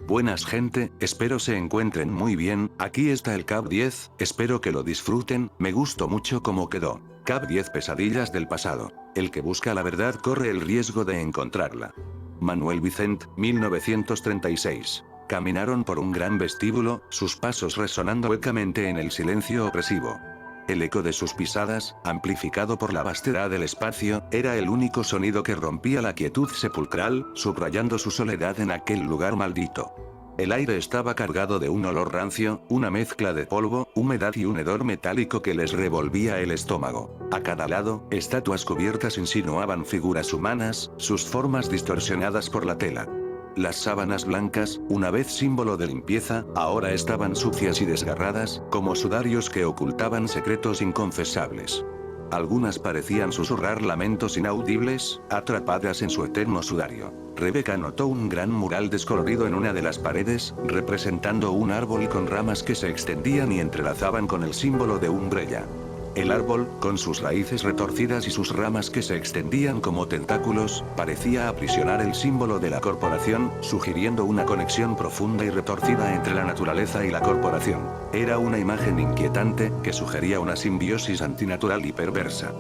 Buenas gente, espero se encuentren muy bien, aquí está el Cap 10, espero que lo disfruten, me gustó mucho cómo quedó. Cap 10 Pesadillas del pasado. El que busca la verdad corre el riesgo de encontrarla. Manuel Vicent, 1936. Caminaron por un gran vestíbulo, sus pasos resonando huecamente en el silencio opresivo. El eco de sus pisadas, amplificado por la vastedad del espacio, era el único sonido que rompía la quietud sepulcral, subrayando su soledad en aquel lugar maldito. El aire estaba cargado de un olor rancio, una mezcla de polvo, humedad y un hedor metálico que les revolvía el estómago. A cada lado, estatuas cubiertas insinuaban figuras humanas, sus formas distorsionadas por la tela. Las sábanas blancas, una vez símbolo de limpieza, ahora estaban sucias y desgarradas, como sudarios que ocultaban secretos inconfesables. Algunas parecían susurrar lamentos inaudibles, atrapadas en su eterno sudario. Rebecca notó un gran mural descolorido en una de las paredes, representando un árbol con ramas que se extendían y entrelazaban con el símbolo de Umbrella. El árbol, con sus raíces retorcidas y sus ramas que se extendían como tentáculos, parecía aprisionar el símbolo de la corporación, sugiriendo una conexión profunda y retorcida entre la naturaleza y la corporación. Era una imagen inquietante, que sugería una simbiosis antinatural y perversa.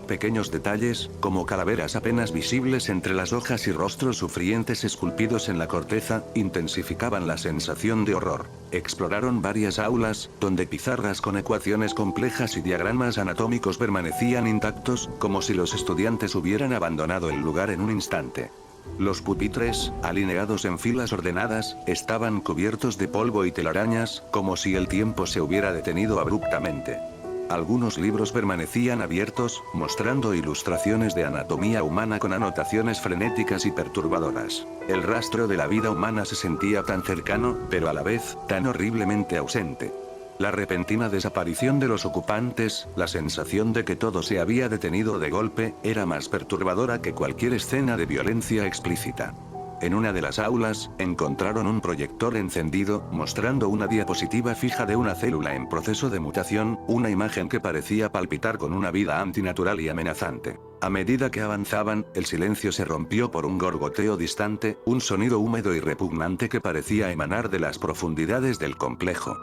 Pequeños detalles, como calaveras apenas visibles entre las hojas y rostros sufrientes esculpidos en la corteza, intensificaban la sensación de horror. Exploraron varias aulas, donde pizarras con ecuaciones complejas y diagramas anatómicos permanecían intactos, como si los estudiantes hubieran abandonado el lugar en un instante. Los pupitres, alineados en filas ordenadas, estaban cubiertos de polvo y telarañas, como si el tiempo se hubiera detenido abruptamente. Algunos libros permanecían abiertos, mostrando ilustraciones de anatomía humana con anotaciones frenéticas y perturbadoras. El rastro de la vida humana se sentía tan cercano, pero a la vez, tan horriblemente ausente. La repentina desaparición de los ocupantes, la sensación de que todo se había detenido de golpe, era más perturbadora que cualquier escena de violencia explícita. En una de las aulas, encontraron un proyector encendido, mostrando una diapositiva fija de una célula en proceso de mutación, una imagen que parecía palpitar con una vida antinatural y amenazante. A medida que avanzaban, el silencio se rompió por un gorgoteo distante, un sonido húmedo y repugnante que parecía emanar de las profundidades del complejo.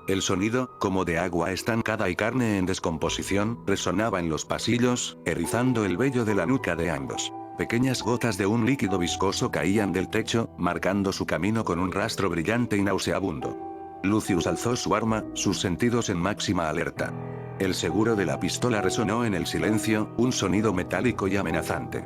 El sonido, como de agua estancada y carne en descomposición, resonaba en los pasillos, erizando el vello de la nuca de ambos. Pequeñas gotas de un líquido viscoso caían del techo, marcando su camino con un rastro brillante y nauseabundo. Lucius alzó su arma, sus sentidos en máxima alerta. El seguro de la pistola resonó en el silencio, un sonido metálico y amenazante.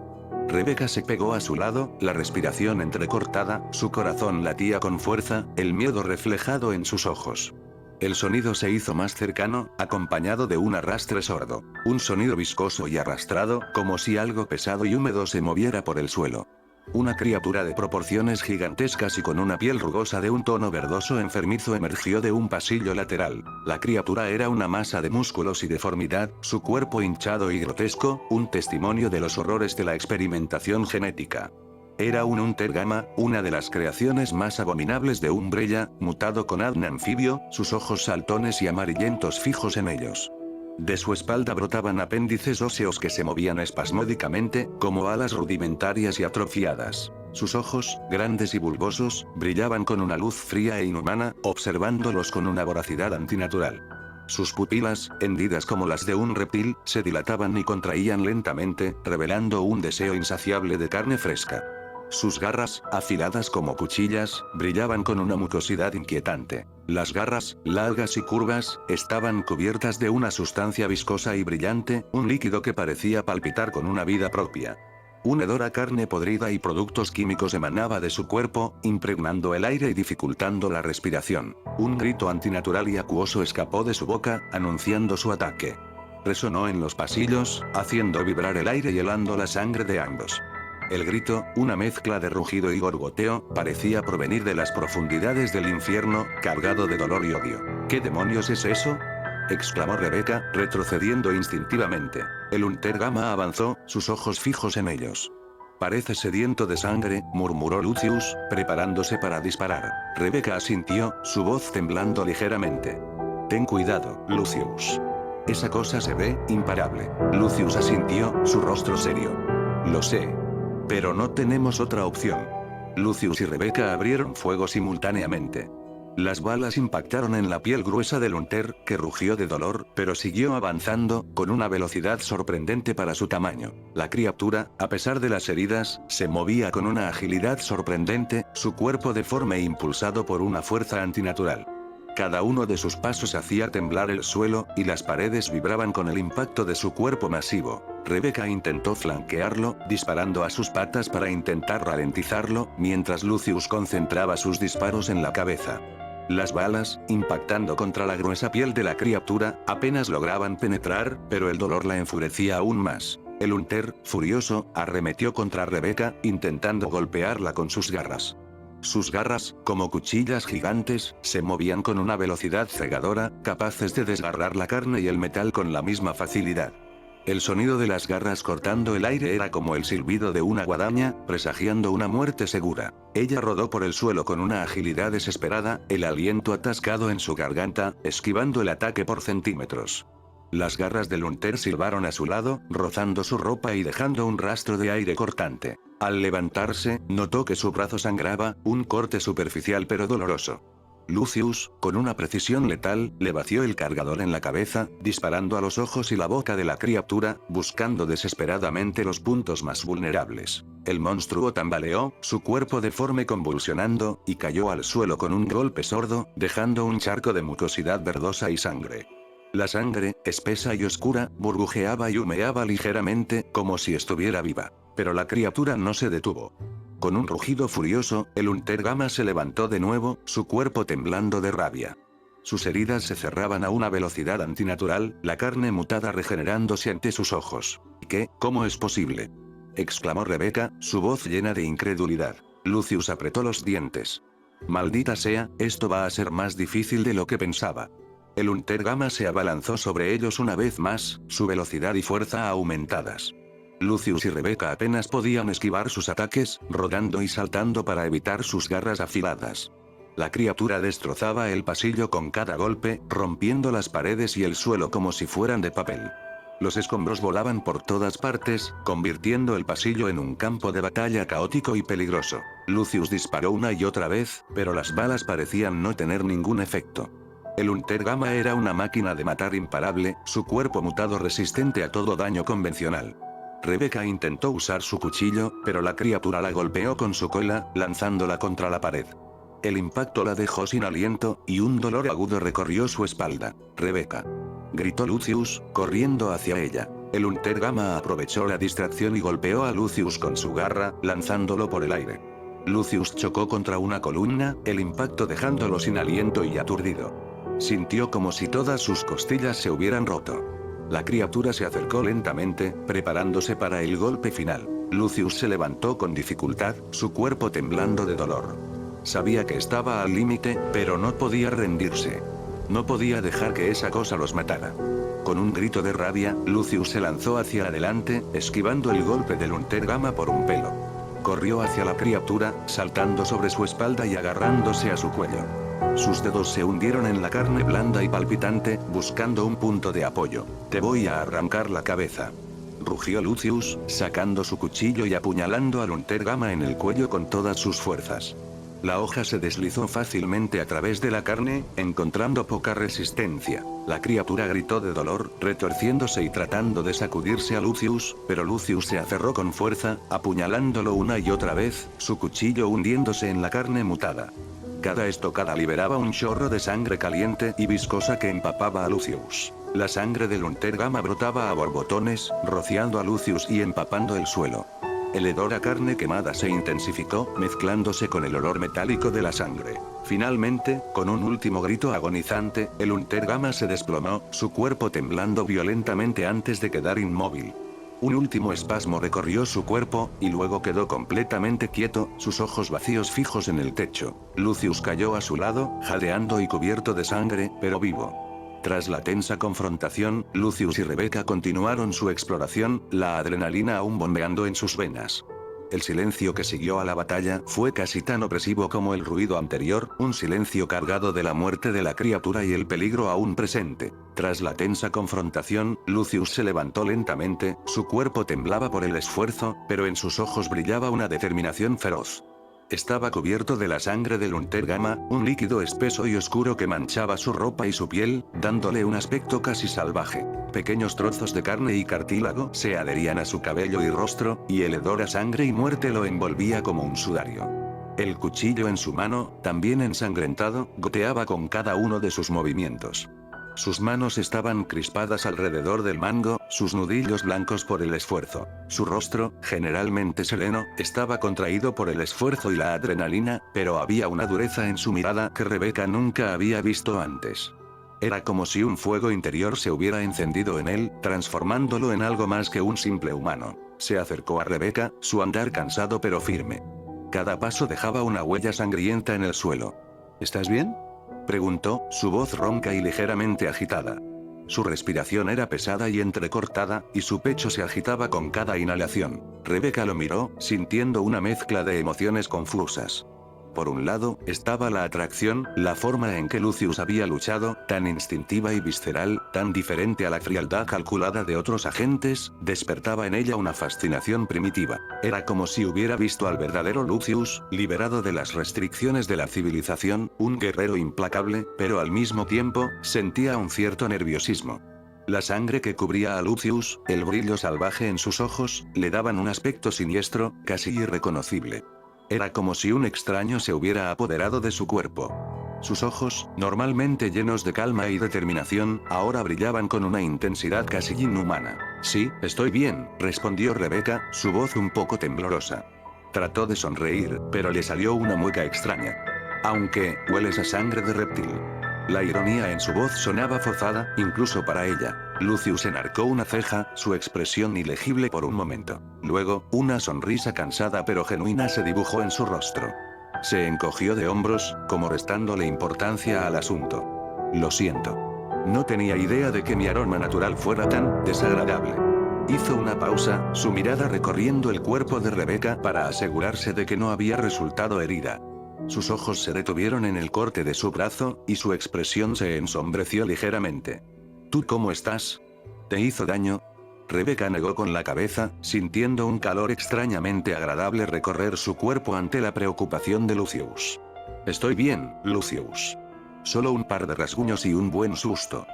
Rebecca se pegó a su lado, la respiración entrecortada, su corazón latía con fuerza, el miedo reflejado en sus ojos. El sonido se hizo más cercano, acompañado de un arrastre sordo. Un sonido viscoso y arrastrado, como si algo pesado y húmedo se moviera por el suelo. Una criatura de proporciones gigantescas y con una piel rugosa de un tono verdoso enfermizo emergió de un pasillo lateral. La criatura era una masa de músculos y deformidad, su cuerpo hinchado y grotesco, un testimonio de los horrores de la experimentación genética. Era un Unter Gamma, una de las creaciones más abominables de Umbrella, mutado con ADN anfibio, sus ojos saltones y amarillentos fijos en ellos. De su espalda brotaban apéndices óseos que se movían espasmódicamente, como alas rudimentarias y atrofiadas. Sus ojos, grandes y bulbosos, brillaban con una luz fría e inhumana, observándolos con una voracidad antinatural. Sus pupilas, hendidas como las de un reptil, se dilataban y contraían lentamente, revelando un deseo insaciable de carne fresca. Sus garras, afiladas como cuchillas, brillaban con una mucosidad inquietante. Las garras, largas y curvas, estaban cubiertas de una sustancia viscosa y brillante, un líquido que parecía palpitar con una vida propia. Un hedor a carne podrida y productos químicos emanaba de su cuerpo, impregnando el aire y dificultando la respiración. Un grito antinatural y acuoso escapó de su boca, anunciando su ataque. Resonó en los pasillos, haciendo vibrar el aire y helando la sangre de ambos. El grito, una mezcla de rugido y gorgoteo, parecía provenir de las profundidades del infierno, cargado de dolor y odio. ¿Qué demonios es eso?, exclamó Rebecca, retrocediendo instintivamente. El Unter Gamma avanzó, sus ojos fijos en ellos. Parece sediento de sangre, murmuró Lucius, preparándose para disparar. Rebecca asintió, su voz temblando ligeramente. Ten cuidado, Lucius. Esa cosa se ve imparable. Lucius asintió, su rostro serio. Lo sé. Pero no tenemos otra opción. Lucius y Rebecca abrieron fuego simultáneamente. Las balas impactaron en la piel gruesa de Lunter, que rugió de dolor, pero siguió avanzando, con una velocidad sorprendente para su tamaño. La criatura, a pesar de las heridas, se movía con una agilidad sorprendente, su cuerpo deforme e impulsado por una fuerza antinatural. Cada uno de sus pasos hacía temblar el suelo, y las paredes vibraban con el impacto de su cuerpo masivo. Rebecca intentó flanquearlo, disparando a sus patas para intentar ralentizarlo, mientras Lucius concentraba sus disparos en la cabeza. Las balas, impactando contra la gruesa piel de la criatura, apenas lograban penetrar, pero el dolor la enfurecía aún más. El Unter, furioso, arremetió contra Rebecca, intentando golpearla con sus garras. Sus garras, como cuchillas gigantes, se movían con una velocidad cegadora, capaces de desgarrar la carne y el metal con la misma facilidad. El sonido de las garras cortando el aire era como el silbido de una guadaña, presagiando una muerte segura. Ella rodó por el suelo con una agilidad desesperada, el aliento atascado en su garganta, esquivando el ataque por centímetros. Las garras del Unter silbaron a su lado, rozando su ropa y dejando un rastro de aire cortante. Al levantarse, notó que su brazo sangraba, un corte superficial pero doloroso. Lucius, con una precisión letal, le vació el cargador en la cabeza, disparando a los ojos y la boca de la criatura, buscando desesperadamente los puntos más vulnerables. El monstruo tambaleó, su cuerpo deforme convulsionando, y cayó al suelo con un golpe sordo, dejando un charco de mucosidad verdosa y sangre. La sangre, espesa y oscura, burbujeaba y humeaba ligeramente, como si estuviera viva. Pero la criatura no se detuvo. Con un rugido furioso, el Unter Gamma se levantó de nuevo, su cuerpo temblando de rabia. Sus heridas se cerraban a una velocidad antinatural, la carne mutada regenerándose ante sus ojos. ¿Qué? ¿Cómo es posible?, exclamó Rebecca, su voz llena de incredulidad. Lucius apretó los dientes. Maldita sea, esto va a ser más difícil de lo que pensaba. El Unter Gamma se abalanzó sobre ellos una vez más, su velocidad y fuerza aumentadas. Lucius y Rebecca apenas podían esquivar sus ataques, rodando y saltando para evitar sus garras afiladas. La criatura destrozaba el pasillo con cada golpe, rompiendo las paredes y el suelo como si fueran de papel. Los escombros volaban por todas partes, convirtiendo el pasillo en un campo de batalla caótico y peligroso. Lucius disparó una y otra vez, pero las balas parecían no tener ningún efecto. El Unter Gamma era una máquina de matar imparable, su cuerpo mutado resistente a todo daño convencional. Rebecca intentó usar su cuchillo, pero la criatura la golpeó con su cola, lanzándola contra la pared. El impacto la dejó sin aliento, y un dolor agudo recorrió su espalda. «Rebecca», gritó Lucius, corriendo hacia ella. El Unter Gamma aprovechó la distracción y golpeó a Lucius con su garra, lanzándolo por el aire. Lucius chocó contra una columna, el impacto dejándolo sin aliento y aturdido. Sintió como si todas sus costillas se hubieran roto. La criatura se acercó lentamente, preparándose para el golpe final. Lucius se levantó con dificultad, su cuerpo temblando de dolor. Sabía que estaba al límite, pero no podía rendirse. No podía dejar que esa cosa los matara. Con un grito de rabia, Lucius se lanzó hacia adelante, esquivando el golpe del Unter Gamma por un pelo. Corrió hacia la criatura, saltando sobre su espalda y agarrándose a su cuello. Sus dedos se hundieron en la carne blanda y palpitante, buscando un punto de apoyo. «Te voy a arrancar la cabeza», rugió Lucius, sacando su cuchillo y apuñalando al Unter Gamma en el cuello con todas sus fuerzas. La hoja se deslizó fácilmente a través de la carne, encontrando poca resistencia. La criatura gritó de dolor, retorciéndose y tratando de sacudirse a Lucius, pero Lucius se aferró con fuerza, apuñalándolo una y otra vez, su cuchillo hundiéndose en la carne mutada. Cada estocada liberaba un chorro de sangre caliente y viscosa que empapaba a Lucius. La sangre del Unter Gamma brotaba a borbotones, rociando a Lucius y empapando el suelo. El hedor a carne quemada se intensificó, mezclándose con el olor metálico de la sangre. Finalmente, con un último grito agonizante, el Unter Gamma se desplomó, su cuerpo temblando violentamente antes de quedar inmóvil. Un último espasmo recorrió su cuerpo, y luego quedó completamente quieto, sus ojos vacíos fijos en el techo. Lucius cayó a su lado, jadeando y cubierto de sangre, pero vivo. Tras la tensa confrontación, Lucius y Rebecca continuaron su exploración, la adrenalina aún bombeando en sus venas. El silencio que siguió a la batalla fue casi tan opresivo como el ruido anterior, un silencio cargado de la muerte de la criatura y el peligro aún presente. Tras la tensa confrontación, Lucius se levantó lentamente, su cuerpo temblaba por el esfuerzo, pero en sus ojos brillaba una determinación feroz. Estaba cubierto de la sangre del Untergamma, un líquido espeso y oscuro que manchaba su ropa y su piel, dándole un aspecto casi salvaje. Pequeños trozos de carne y cartílago se adherían a su cabello y rostro, y el hedor a sangre y muerte lo envolvía como un sudario. El cuchillo en su mano, también ensangrentado, goteaba con cada uno de sus movimientos. Sus manos estaban crispadas alrededor del mango, sus nudillos blancos por el esfuerzo. Su rostro, generalmente sereno, estaba contraído por el esfuerzo y la adrenalina, pero había una dureza en su mirada que Rebeca nunca había visto antes. Era como si un fuego interior se hubiera encendido en él, transformándolo en algo más que un simple humano. Se acercó a Rebeca, su andar cansado pero firme. Cada paso dejaba una huella sangrienta en el suelo. ¿Estás bien?, preguntó, su voz ronca y ligeramente agitada. Su respiración era pesada y entrecortada, y su pecho se agitaba con cada inhalación. Rebeca lo miró, sintiendo una mezcla de emociones confusas. Por un lado, estaba la atracción, la forma en que Lucius había luchado, tan instintiva y visceral, tan diferente a la frialdad calculada de otros agentes, despertaba en ella una fascinación primitiva. Era como si hubiera visto al verdadero Lucius, liberado de las restricciones de la civilización, un guerrero implacable, pero al mismo tiempo, sentía un cierto nerviosismo. La sangre que cubría a Lucius, el brillo salvaje en sus ojos, le daban un aspecto siniestro, casi irreconocible. Era como si un extraño se hubiera apoderado de su cuerpo. Sus ojos, normalmente llenos de calma y determinación, ahora brillaban con una intensidad casi inhumana. Sí, estoy bien, respondió Rebeca, su voz un poco temblorosa. Trató de sonreír, pero le salió una mueca extraña. Aunque, hueles a sangre de reptil. La ironía en su voz sonaba forzada, incluso para ella. Lucius enarcó una ceja, su expresión ilegible por un momento. Luego, una sonrisa cansada pero genuina se dibujó en su rostro. Se encogió de hombros, como restándole importancia al asunto. Lo siento. No tenía idea de que mi aroma natural fuera tan desagradable. Hizo una pausa, su mirada recorriendo el cuerpo de Rebeca para asegurarse de que no había resultado herida. Sus ojos se detuvieron en el corte de su brazo, y su expresión se ensombreció ligeramente. ¿Tú cómo estás? ¿Te hizo daño? Rebeca negó con la cabeza, sintiendo un calor extrañamente agradable recorrer su cuerpo ante la preocupación de Lucius. Estoy bien, Lucius. Solo un par de rasguños y un buen susto.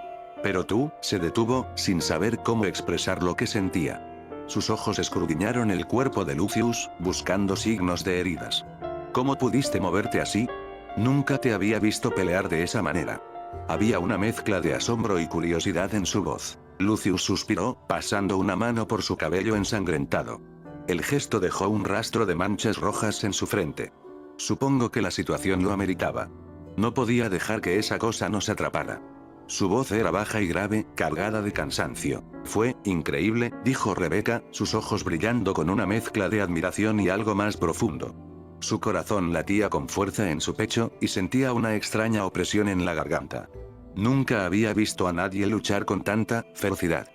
Pero tú, se detuvo, sin saber cómo expresar lo que sentía. Sus ojos escudriñaron el cuerpo de Lucius, buscando signos de heridas. ¿Cómo pudiste moverte así? Nunca te había visto pelear de esa manera. Había una mezcla de asombro y curiosidad en su voz. Lucius suspiró, pasando una mano por su cabello ensangrentado. El gesto dejó un rastro de manchas rojas en su frente. Supongo que la situación lo ameritaba. No podía dejar que esa cosa nos atrapara. Su voz era baja y grave, cargada de cansancio. Fue increíble, dijo Rebeca, sus ojos brillando con una mezcla de admiración y algo más profundo. Su corazón latía con fuerza en su pecho, y sentía una extraña opresión en la garganta. Nunca había visto a nadie luchar con tanta ferocidad.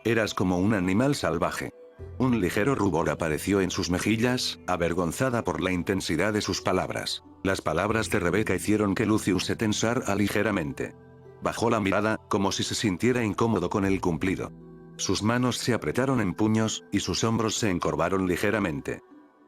Eras como un animal salvaje. Un ligero rubor apareció en sus mejillas, avergonzada por la intensidad de sus palabras. Las palabras de Rebeca hicieron que Lucius se tensara ligeramente. Bajó la mirada, como si se sintiera incómodo con el cumplido. Sus manos se apretaron en puños, y sus hombros se encorvaron ligeramente.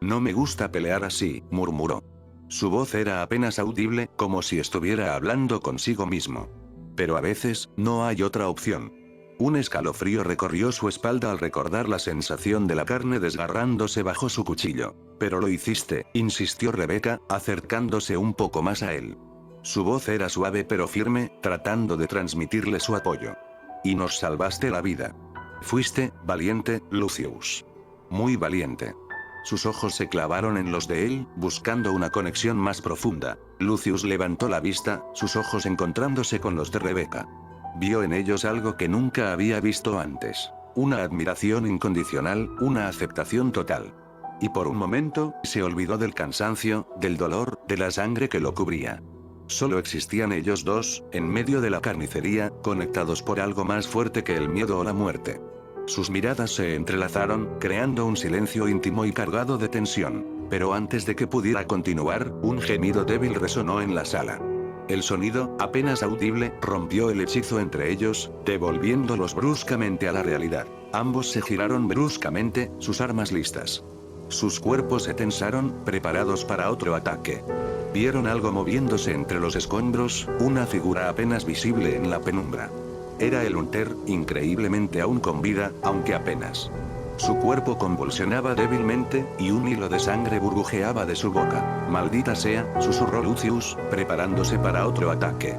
No me gusta pelear así, murmuró. Su voz era apenas audible, como si estuviera hablando consigo mismo. Pero a veces, no hay otra opción. Un escalofrío recorrió su espalda al recordar la sensación de la carne desgarrándose bajo su cuchillo. Pero lo hiciste, insistió Rebeca, acercándose un poco más a él. Su voz era suave pero firme, tratando de transmitirle su apoyo. Y nos salvaste la vida. Fuiste valiente, Lucius. Muy valiente. Sus ojos se clavaron en los de él, buscando una conexión más profunda. Lucius levantó la vista, sus ojos encontrándose con los de Rebeca. Vio en ellos algo que nunca había visto antes. Una admiración incondicional, una aceptación total. Y por un momento, se olvidó del cansancio, del dolor, de la sangre que lo cubría. Solo existían ellos dos, en medio de la carnicería, conectados por algo más fuerte que el miedo o la muerte. Sus miradas se entrelazaron, creando un silencio íntimo y cargado de tensión. Pero antes de que pudiera continuar, un gemido débil resonó en la sala. El sonido, apenas audible, rompió el hechizo entre ellos, devolviéndolos bruscamente a la realidad. Ambos se giraron bruscamente, sus armas listas. Sus cuerpos se tensaron, preparados para otro ataque. Vieron algo moviéndose entre los escombros, una figura apenas visible en la penumbra. Era el Unter, increíblemente aún con vida, aunque apenas. Su cuerpo convulsionaba débilmente, y un hilo de sangre burbujeaba de su boca. «Maldita sea», susurró Lucius, preparándose para otro ataque.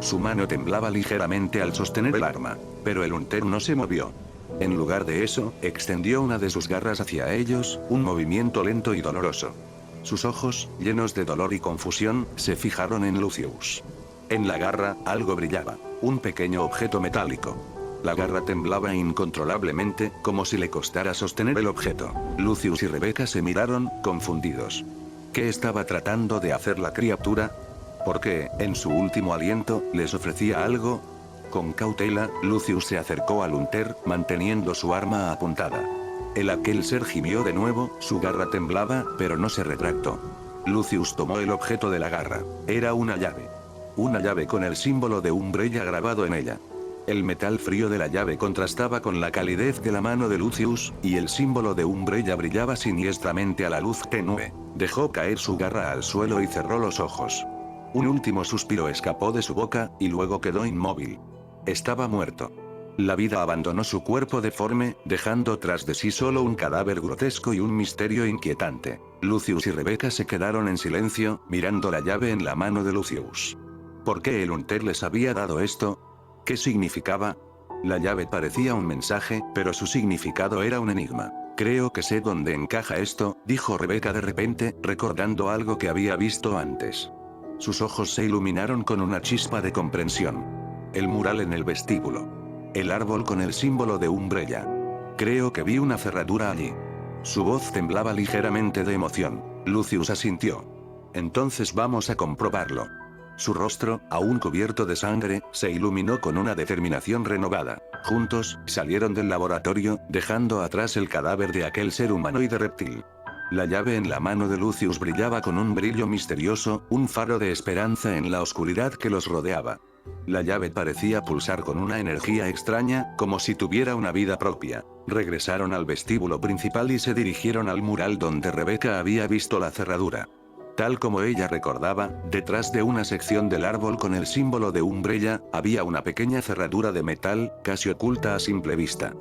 Su mano temblaba ligeramente al sostener el arma. Pero el Unter no se movió. En lugar de eso, extendió una de sus garras hacia ellos, un movimiento lento y doloroso. Sus ojos, llenos de dolor y confusión, se fijaron en Lucius. En la garra, algo brillaba. Un pequeño objeto metálico. La garra temblaba incontrolablemente, como si le costara sostener el objeto. Lucius y Rebecca se miraron, confundidos. ¿Qué estaba tratando de hacer la criatura? ¿Por qué, en su último aliento, les ofrecía algo? Con cautela, Lucius se acercó al Unter, manteniendo su arma apuntada. Aquel ser gimió de nuevo, su garra temblaba, pero no se retractó. Lucius tomó el objeto de la garra. Era una llave. Una llave con el símbolo de Umbrella grabado en ella. El metal frío de la llave contrastaba con la calidez de la mano de Lucius, y el símbolo de Umbrella brillaba siniestramente a la luz tenue. Dejó caer su garra al suelo y cerró los ojos. Un último suspiro escapó de su boca, y luego quedó inmóvil. Estaba muerto. La vida abandonó su cuerpo deforme, dejando tras de sí solo un cadáver grotesco y un misterio inquietante. Lucius y Rebecca se quedaron en silencio, mirando la llave en la mano de Lucius. ¿Por qué el Unter les había dado esto? ¿Qué significaba? La llave parecía un mensaje, pero su significado era un enigma. Creo que sé dónde encaja esto, dijo Rebecca de repente, recordando algo que había visto antes. Sus ojos se iluminaron con una chispa de comprensión. El mural en el vestíbulo. El árbol con el símbolo de Umbrella. Creo que vi una cerradura allí. Su voz temblaba ligeramente de emoción. Lucius asintió. Entonces vamos a comprobarlo. Su rostro, aún cubierto de sangre, se iluminó con una determinación renovada. Juntos, salieron del laboratorio, dejando atrás el cadáver de aquel ser humanoide reptil. La llave en la mano de Lucius brillaba con un brillo misterioso, un faro de esperanza en la oscuridad que los rodeaba. La llave parecía pulsar con una energía extraña, como si tuviera una vida propia. Regresaron al vestíbulo principal y se dirigieron al mural donde Rebecca había visto la cerradura. Tal como ella recordaba, detrás de una sección del árbol con el símbolo de Umbrella, había una pequeña cerradura de metal, casi oculta a simple vista.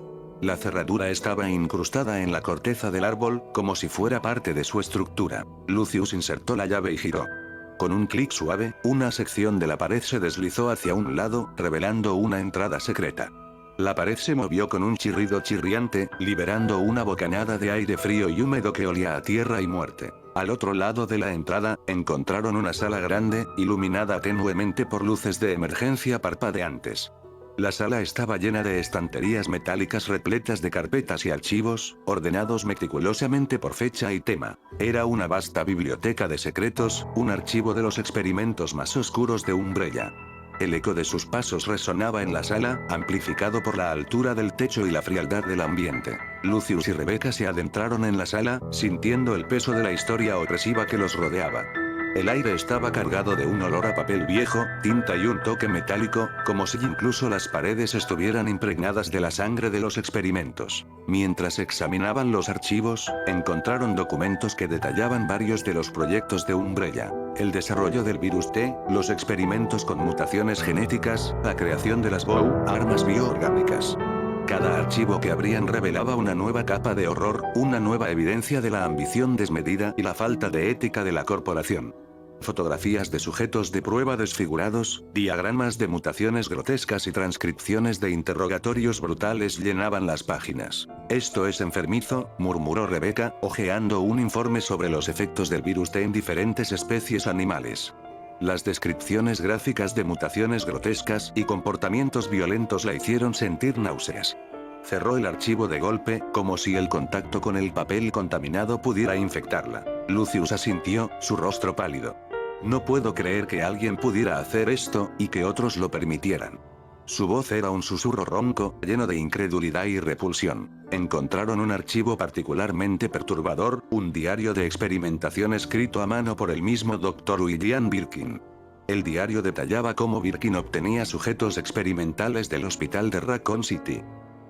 La cerradura estaba incrustada en la corteza del árbol, como si fuera parte de su estructura. Lucius insertó la llave y giró. Con un clic suave, una sección de la pared se deslizó hacia un lado, revelando una entrada secreta. La pared se movió con un chirrido chirriante, liberando una bocanada de aire frío y húmedo que olía a tierra y muerte. Al otro lado de la entrada, encontraron una sala grande, iluminada tenuemente por luces de emergencia parpadeantes. La sala estaba llena de estanterías metálicas repletas de carpetas y archivos, ordenados meticulosamente por fecha y tema. Era una vasta biblioteca de secretos, un archivo de los experimentos más oscuros de Umbrella. El eco de sus pasos resonaba en la sala, amplificado por la altura del techo y la frialdad del ambiente. Lucius y Rebecca se adentraron en la sala, sintiendo el peso de la historia opresiva que los rodeaba. El aire estaba cargado de un olor a papel viejo, tinta y un toque metálico, como si incluso las paredes estuvieran impregnadas de la sangre de los experimentos. Mientras examinaban los archivos, encontraron documentos que detallaban varios de los proyectos de Umbrella. El desarrollo del virus T, los experimentos con mutaciones genéticas, la creación de las BOW, armas bioorgánicas. Cada archivo que abrían revelaba una nueva capa de horror, una nueva evidencia de la ambición desmedida y la falta de ética de la corporación. Fotografías de sujetos de prueba desfigurados, diagramas de mutaciones grotescas y transcripciones de interrogatorios brutales llenaban las páginas. «Esto es enfermizo», murmuró Rebecca, hojeando un informe sobre los efectos del virus T en diferentes especies animales. Las descripciones gráficas de mutaciones grotescas y comportamientos violentos la hicieron sentir náuseas. Cerró el archivo de golpe, como si el contacto con el papel contaminado pudiera infectarla. Lucius asintió, su rostro pálido. «No puedo creer que alguien pudiera hacer esto, y que otros lo permitieran». Su voz era un susurro ronco, lleno de incredulidad y repulsión. Encontraron un archivo particularmente perturbador, un diario de experimentación escrito a mano por el mismo Dr. William Birkin. El diario detallaba cómo Birkin obtenía sujetos experimentales del hospital de Raccoon City.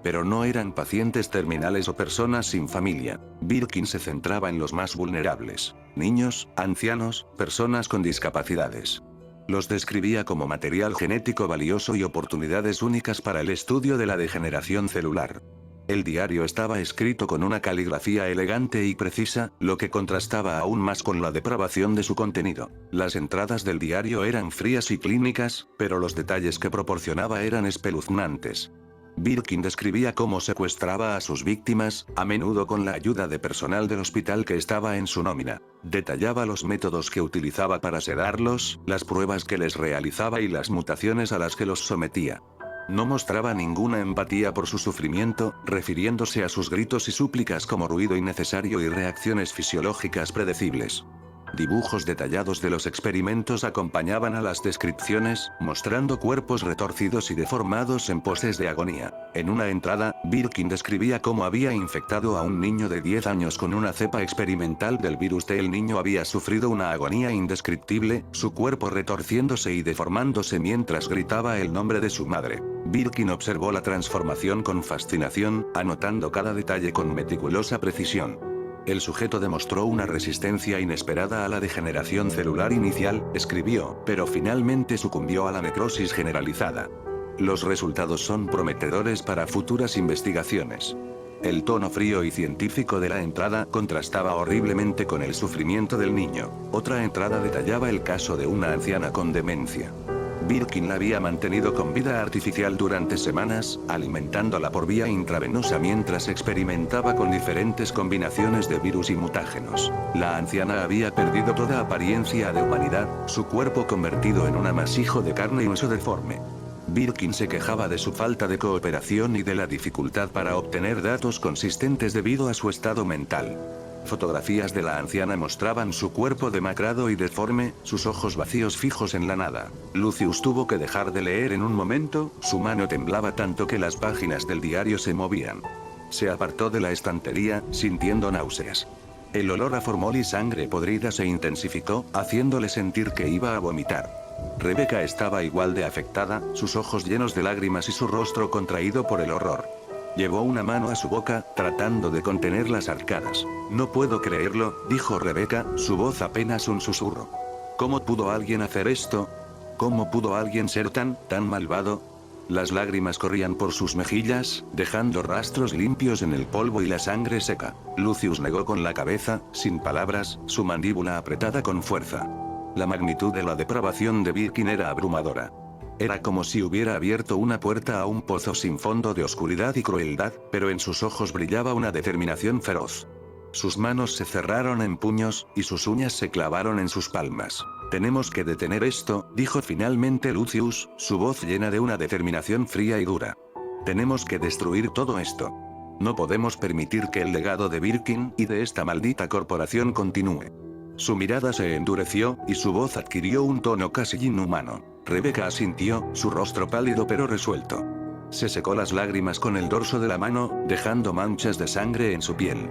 Pero no eran pacientes terminales o personas sin familia. Birkin se centraba en los más vulnerables: niños, ancianos, personas con discapacidades. Los describía como material genético valioso y oportunidades únicas para el estudio de la degeneración celular. El diario estaba escrito con una caligrafía elegante y precisa, lo que contrastaba aún más con la depravación de su contenido. Las entradas del diario eran frías y clínicas, pero los detalles que proporcionaba eran espeluznantes. Birkin describía cómo secuestraba a sus víctimas, a menudo con la ayuda de personal del hospital que estaba en su nómina. Detallaba los métodos que utilizaba para sedarlos, las pruebas que les realizaba y las mutaciones a las que los sometía. No mostraba ninguna empatía por su sufrimiento, refiriéndose a sus gritos y súplicas como ruido innecesario y reacciones fisiológicas predecibles. Dibujos detallados de los experimentos acompañaban a las descripciones, mostrando cuerpos retorcidos y deformados en poses de agonía. En una entrada, Birkin describía cómo había infectado a un niño de 10 años con una cepa experimental del virus T. El niño había sufrido una agonía indescriptible, su cuerpo retorciéndose y deformándose mientras gritaba el nombre de su madre. Birkin observó la transformación con fascinación, anotando cada detalle con meticulosa precisión. El sujeto demostró una resistencia inesperada a la degeneración celular inicial, escribió, pero finalmente sucumbió a la necrosis generalizada. Los resultados son prometedores para futuras investigaciones. El tono frío y científico de la entrada contrastaba horriblemente con el sufrimiento del niño. Otra entrada detallaba el caso de una anciana con demencia. Birkin la había mantenido con vida artificial durante semanas, alimentándola por vía intravenosa mientras experimentaba con diferentes combinaciones de virus y mutágenos. La anciana había perdido toda apariencia de humanidad, su cuerpo convertido en un amasijo de carne y hueso deforme. Birkin se quejaba de su falta de cooperación y de la dificultad para obtener datos consistentes debido a su estado mental. Fotografías de la anciana mostraban su cuerpo demacrado y deforme, sus ojos vacíos fijos en la nada. Lucius tuvo que dejar de leer en un momento, su mano temblaba tanto que las páginas del diario se movían. Se apartó de la estantería, sintiendo náuseas. El olor a formol y sangre podrida se intensificó, haciéndole sentir que iba a vomitar. Rebecca estaba igual de afectada, sus ojos llenos de lágrimas y su rostro contraído por el horror. Llevó una mano a su boca, tratando de contener las arcadas. No puedo creerlo, dijo Rebecca, su voz apenas un susurro. ¿Cómo pudo alguien hacer esto? ¿Cómo pudo alguien ser tan malvado? Las lágrimas corrían por sus mejillas, dejando rastros limpios en el polvo y la sangre seca. Lucius negó con la cabeza, sin palabras, su mandíbula apretada con fuerza. La magnitud de la depravación de Birkin era abrumadora. Era como si hubiera abierto una puerta a un pozo sin fondo de oscuridad y crueldad, pero en sus ojos brillaba una determinación feroz. Sus manos se cerraron en puños, y sus uñas se clavaron en sus palmas. Tenemos que detener esto, dijo finalmente Lucius, su voz llena de una determinación fría y dura. Tenemos que destruir todo esto. No podemos permitir que el legado de Birkin y de esta maldita corporación continúe. Su mirada se endureció, y su voz adquirió un tono casi inhumano. Rebecca asintió, su rostro pálido pero resuelto. Se secó las lágrimas con el dorso de la mano, dejando manchas de sangre en su piel.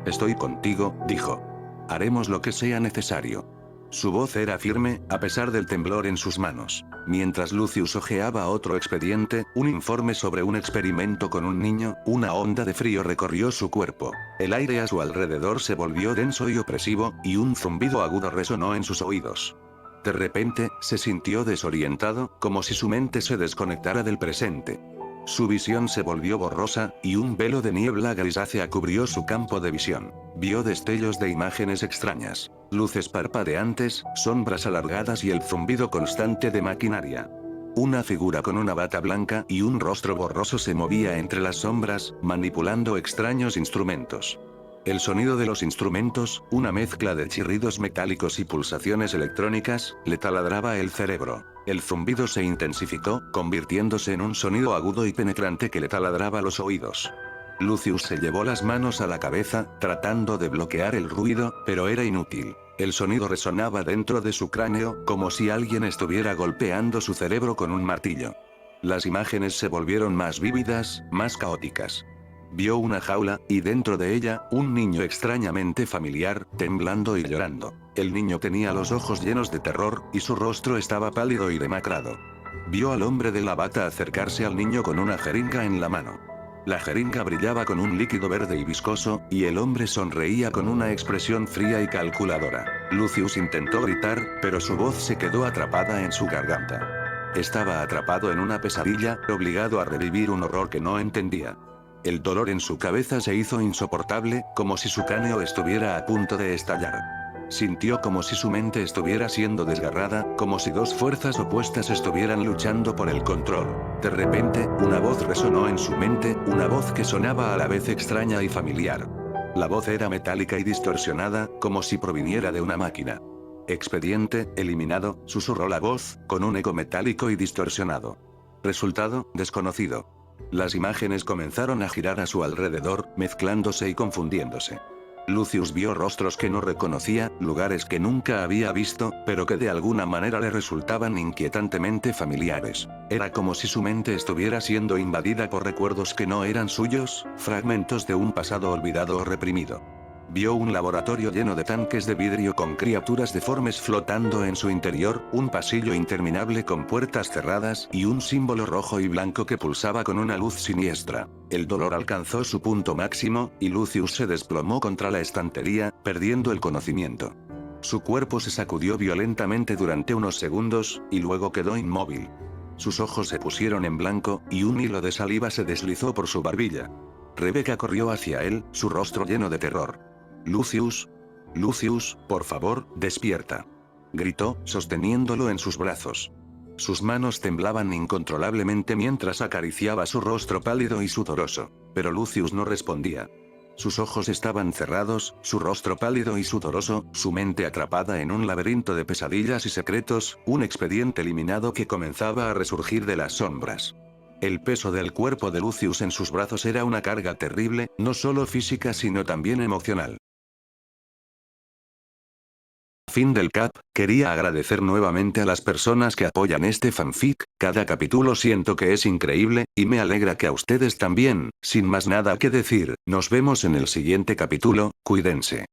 Estoy contigo, dijo. Haremos lo que sea necesario. Su voz era firme, a pesar del temblor en sus manos. Mientras Lucius hojeaba otro expediente, un informe sobre un experimento con un niño, una onda de frío recorrió su cuerpo. El aire a su alrededor se volvió denso y opresivo, y un zumbido agudo resonó en sus oídos. De repente, se sintió desorientado, como si su mente se desconectara del presente. Su visión se volvió borrosa, y un velo de niebla grisácea cubrió su campo de visión. Vio destellos de imágenes extrañas, luces parpadeantes, sombras alargadas y el zumbido constante de maquinaria. Una figura con una bata blanca y un rostro borroso se movía entre las sombras, manipulando extraños instrumentos. El sonido de los instrumentos, una mezcla de chirridos metálicos y pulsaciones electrónicas, le taladraba el cerebro. El zumbido se intensificó, convirtiéndose en un sonido agudo y penetrante que le taladraba los oídos. Lucius se llevó las manos a la cabeza, tratando de bloquear el ruido, pero era inútil. El sonido resonaba dentro de su cráneo, como si alguien estuviera golpeando su cerebro con un martillo. Las imágenes se volvieron más vívidas, más caóticas. Vio una jaula, y dentro de ella, un niño extrañamente familiar, temblando y llorando. El niño tenía los ojos llenos de terror, y su rostro estaba pálido y demacrado. Vio al hombre de la bata acercarse al niño con una jeringa en la mano. La jeringa brillaba con un líquido verde y viscoso, y el hombre sonreía con una expresión fría y calculadora. Lucius intentó gritar, pero su voz se quedó atrapada en su garganta. Estaba atrapado en una pesadilla, obligado a revivir un horror que no entendía. El dolor en su cabeza se hizo insoportable, como si su cráneo estuviera a punto de estallar. Sintió como si su mente estuviera siendo desgarrada, como si dos fuerzas opuestas estuvieran luchando por el control. De repente, una voz resonó en su mente, una voz que sonaba a la vez extraña y familiar. La voz era metálica y distorsionada, como si proviniera de una máquina. Expediente, eliminado, susurró la voz, con un eco metálico y distorsionado. Resultado, desconocido. Las imágenes comenzaron a girar a su alrededor, mezclándose y confundiéndose. Lucius vio rostros que no reconocía, lugares que nunca había visto, pero que de alguna manera le resultaban inquietantemente familiares. Era como si su mente estuviera siendo invadida por recuerdos que no eran suyos, fragmentos de un pasado olvidado o reprimido. Vio un laboratorio lleno de tanques de vidrio con criaturas deformes flotando en su interior, un pasillo interminable con puertas cerradas y un símbolo rojo y blanco que pulsaba con una luz siniestra. El dolor alcanzó su punto máximo, y Lucius se desplomó contra la estantería, perdiendo el conocimiento. Su cuerpo se sacudió violentamente durante unos segundos, y luego quedó inmóvil. Sus ojos se pusieron en blanco, y un hilo de saliva se deslizó por su barbilla. Rebecca corrió hacia él, su rostro lleno de terror. Lucius. Lucius, por favor, despierta. Gritó, sosteniéndolo en sus brazos. Sus manos temblaban incontrolablemente mientras acariciaba su rostro pálido y sudoroso. Pero Lucius no respondía. Sus ojos estaban cerrados, su rostro pálido y sudoroso, su mente atrapada en un laberinto de pesadillas y secretos, un expediente eliminado que comenzaba a resurgir de las sombras. El peso del cuerpo de Lucius en sus brazos era una carga terrible, no solo física sino también emocional. Fin del cap. Quería agradecer nuevamente a las personas que apoyan este fanfic, cada capítulo siento que es increíble, y me alegra que a ustedes también. Sin más nada que decir, nos vemos en el siguiente capítulo, cuídense.